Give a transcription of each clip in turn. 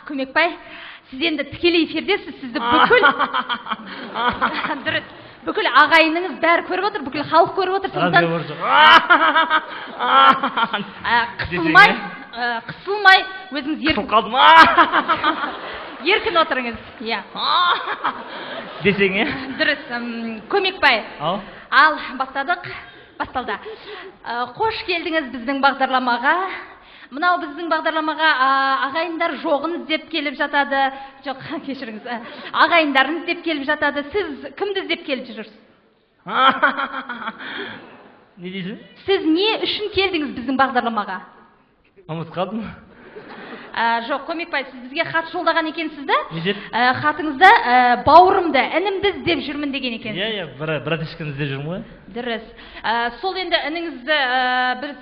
Көмекбай, сіз енді тікелей эфирдесіз, сізді бүкіл дұрыс, бүкіл ағайыныңыз бәрі көріп отыр, бүкіл халық көріп отыр. Қысылмай, өзіңіз еркін қалдым. Еркін отырыңыз. Десең, дұрыс. Көмекбай, ал басталды. Қош келдіңіз біздің бағдарламаға. Мынау біздің бағдарламаға ағайындар жоғын іздеп келіп жатады. Жоқ, кешіріңіз. Ағайындарын іздеп келіп жатады. Сіз кімді іздеп келіп жүрсіз? Не дейсің? Сіз не үшін келдіңіз біздің бағдарламаға? Ұмытып қалдым. Жоқ, Көмекбай, сіз бізге хат жолдаған екенсіз да? Не деп? Хатыңызда бауырымды, інімді іздеп жүрмін деген екенсіз. Иә, братишканы іздеп жүрмін ғой. Дұрыс. Сол енді ініңізді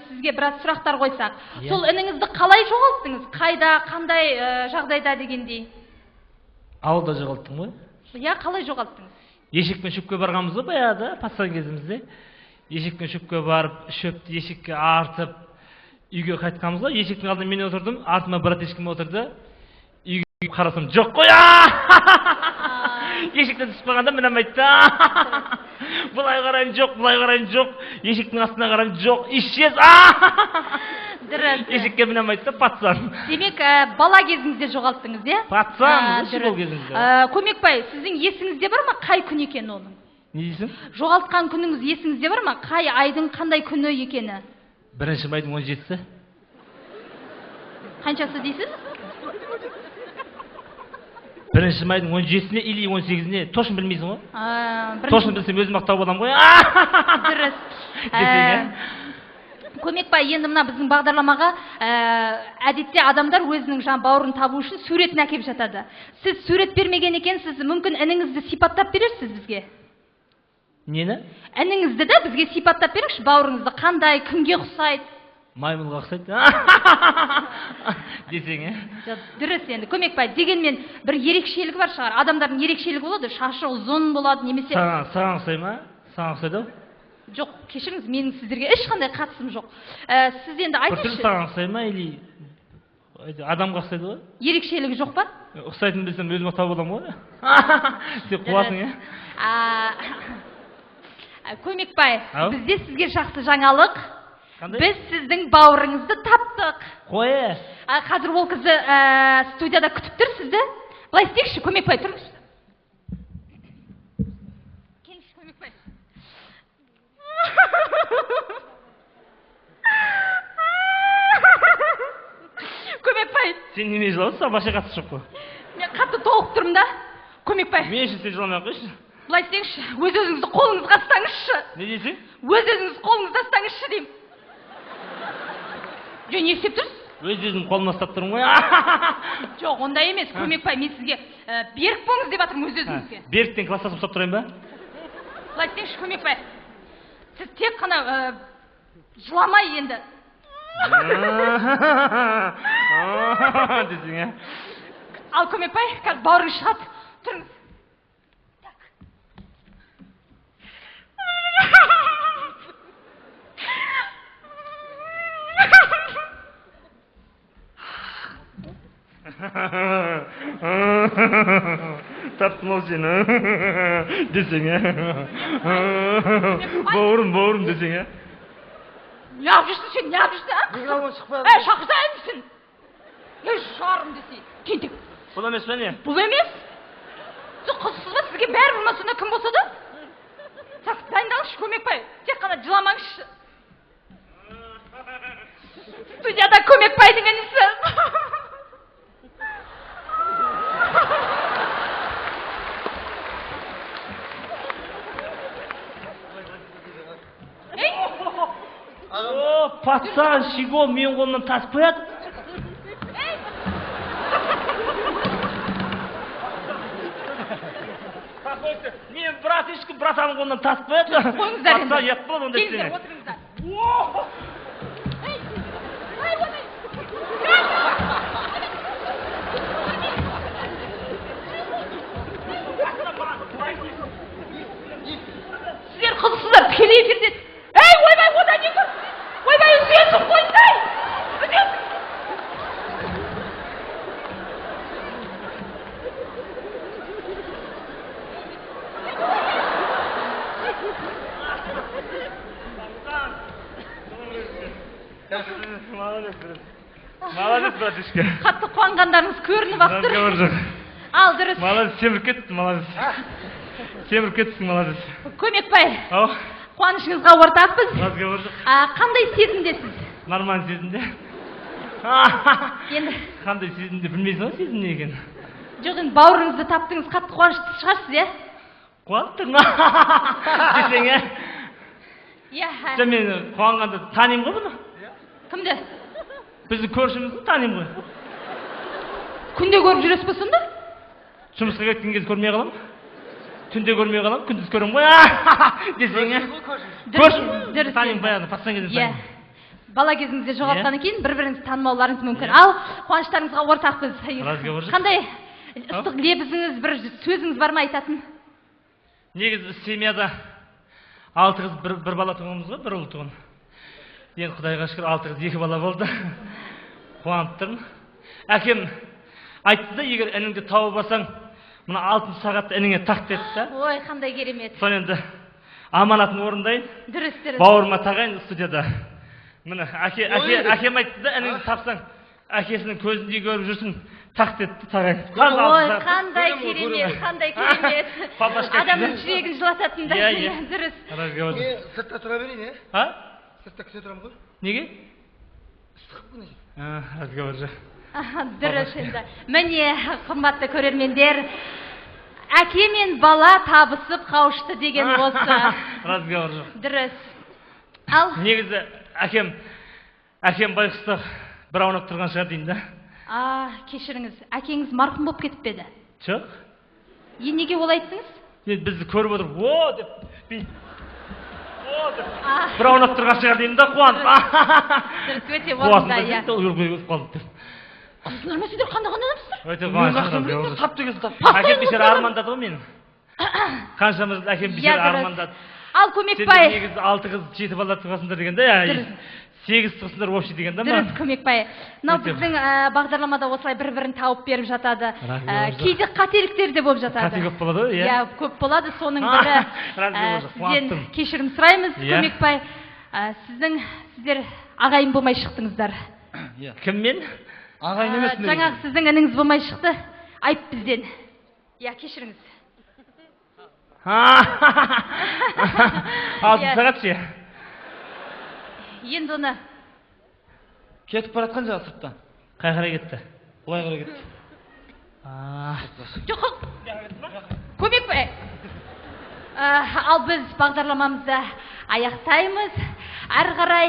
сізге біраз сұрақтар қойсақ. Сол ініңізді қалай жоғалттыңыз? Қайда, қандай жағдайда дегендей? Ауылда жоғалттым ғой. Иә, қалай жоғалттыңыз? Ешекпен шөпке барғанбыз ғой баяғыда, пацан кезімізде. Ешекпен шөпке барып, шөпті ешекке артып, үйге қайтқанбыз ғой. Ешектің алдында мен отырдым, артыма братишкам отырды. Үйге қарасам, жоқ қой! Ешектен түсіп қалғанда мен айтты. Бұлай қарайын жоқ, бұлай қарайын жоқ. Ешектің астына қарайын жоқ, исчез. Ешекке мен айтты, пацан. Демек, бала кезіңізде жоғалттыңыз, е? Пацан, бұл кезіңізде. Көмекбай, сіздің есіңізде бар ма, қай күн екені оның? Не дейсің? Жоғалтқан күніңіз есіңізде бар ма, қай айдың қандай күні екені? 1 майдың 17-сі. Қаншасы дейсіз? 1 майдың 17-сіне или 18-сіне. Тошын білмейсің ғой? Тошын білсем өзім ақтау болам ғой. Дұрыс. Көмекбай, енді мына біздің бағдарламаға әдетте адамдар өзінің бауырын табу үшін суретін әкеп жатады. Сіз сурет бермеген екенсіз, мүмкін ініңізді сипаттап берерсіз бізге? Нені? Ініңізді да бізге сипаттап беріңізші, бауырыңызды қандай, кімге ұқсайды? Маймылға ұқсайды. Десең, е? Дұрыс енді, Көмекбай, дегенмен бір ерекшелігі бар шығар. Адамдардың ерекшелігі болады, шашы ұзын болады, немесе... Саған ұқсай ма? Саған ұқсайды ау? Жоқ, кешіріңіз, менің сіздерге ешқандай қатысым жоқ. Сіз енді айтыңызшы. Бір саған ұқсай ма, или адамға ұқсайды ғой? Ерекшелігі жоқ па? Ұқсайтын білсем өзім ақтау болам ғой? Сен қуасың, е? Көмекбай, бізде сізге жақсы жаңалық. Біз сіздің бауырыңызды таптық. Қойы? Қазір ол қызы студияда күтіп тұр сізді. Былай істейікші, Көмекбай, тұрыңызшы. Келіңізші, Көмекбай. Көмекбай. Сен неме жылауыз, саған баша қатысы жоқ қой. Мен қатты толық тұрмын да. Көмекбай. Мен үшін сен жыламай қойшы. Былай істеңізші, өз-өзіңізді қолыңызға ұстаңызшы. Не дейсің? Өз-өзіңізді қолыңызға ұстаңызшы деймін. Жоқ, не істеп тұрсыз? Өз-өзім қолыма ұстап тұрмын ғой. Жоқ, ондай емес, Көмекбай, мен сізге берік болыңыз деп жатырмын өз-өзіңізге. Беріктен кластасып ұстап тұрайын ба? Былай істеңізші, Көмекбай. Сіз тек қана жыламай енді. Десең, е? Ал, Көмекбай, қазір бауырыңыз шығады. Тұрыңыз. Таптым ол сені десең, е? Бауырым десең, е? Неғып жүрсің сен, неғып жүрсің, а? Қиналуын шықпады. Шақырсайын дейсің. Шығарым десей. Тентек. Бұл емес пе не? Бұл емес. Сіз қызсыз ба, сізге бәрі болмаса сонда кім болса да? Дайындалыңызшы, Көмекбай. Тек қана жыламаңызшы. Студияда Көмекбайдың інісі. Пацан, Шиго, мен қолымнан тасып қояды. Мен братишка, братаның қолынан тасып қояды. Қойыңыздар енді. Пацан, ет болады онда істеме. Келіңіздер, отырыңыздар. Сіздер қызықсыздар, тікелей эфирде. Ойбай, одан не тұр? Ойбай, үзесің, қойсай! Үзесің! Молодец, братишка. Қатты қуанғандарыңыз көрініп ақ тұр. Ал, дұрыс. Молодец, семіріп кеттің, молодец. Семіріп кеттің, молодец. Көмекбай, Ау. қуанышыңызға ортақпыз. Разговордық. Қандай сезімдесіз? Нормально сезімде. Енді Қандай сезімде білмейсің ғой сезім не екен. жоқ, енді бауырыңызды таптыңыз, қатты қуанышты шығарсыз, иә? Қуанттың десең, иә? Иә. Мен қуанғанда танимын ғой бұны. Кімді? Біздің көршімізді танимын ғой. Күнде көріп жүресіз бе сонда? Жұмысқа кеткен кезде көрмей қалам. Түнде көрмей қалам, күндіз көремін ғой. Десең, иә? Көршім танимын баяғыда, пацан кезінде танимын. Бала кезіңізде жоғалтқаннан кейін бір-біріңізді танымауларыңыз мүмкін. Ал, қуаныштарыңызға ортақпыз. Қандай ыстық лебізіңіз, бір сөзіңіз бар ма айтатын? Негізі семьяда 6 қыз бір бала туғанымыз ғой, бір ұл туған. Енді Құдайға шүкір 6 қыз 2 бала болды. Қуанып тұрмын. Әкем айтты да, егер ініңді тауып алсаң, мына алтын сағатты ініңе тақ деді да. Ой, қандай керемет. Соны енді аманатын орындайын. Дұрыс. Бауырыма тағайын студияда. Міне әкем айтты да, ініңді тапсаң, әкесінің көзіндей көріп жүрсің, тақ деді тағайын. Ой, қандай керемет, қандай керемет. Адамның жүрегін жылататын да. Дұрыс. Сыртта тұра берейін, е? А? Сыртта күте тұрам ғой. Неге? Ыстық күні. Разговор же. Дұрыс енді. Міне, қымбатты көрермендер, әке мен бала табысып қауышты деген осы. Разговор же. Дұрыс. Ал? Негізі әкем байқұста бір аунап тұрған шығар деймін да. Кешіріңіз, әкеңіз марқұм болып кетіп пе еді? Жоқ. Неге олай айттыңыз? Бізді көріп отырып, о деп, бір аунап тұрған шығар деймін да, қуанып. Дұрыс, өте орында, иә. Қыздылар ма сіздер қандай адамсыздар? Өте қуанышты. Тап дегенсің тап. Әкем бешер армандады ғой мені. Қаншамыз әкем бешер армандады. Ал Көмекбай. Сендер негізі 6 қыз 7 бала туғасыңдар деген да, 8 тұғысыңдар общий деген да ма? Дұрыс, Көмекбай. Мынау біздің бағдарламада осылай бір-бірін тауып беріп жатады. Кейде қателіктер де болып жатады. Қате көп болады ғой, иә? Иә, көп болады. Соның бірі сізден кешірім сұраймыз, Көмекбай. Сіздер ағайын болмай шықтыңыздар. Кіммен? Ағайын емес. Жаңағы сіздің ініңіз болмай шықты. Айып бізден. Иә, кешіріңіз. Алтын сағат ше? Енді оны Кетіп баратқан жағы сыртта. Қай қарай кетті? Бұлай қарай кетті. Жоқ, Көмекбай. Ал біз бағдарламамызды аяқтаймыз. Әрі қарай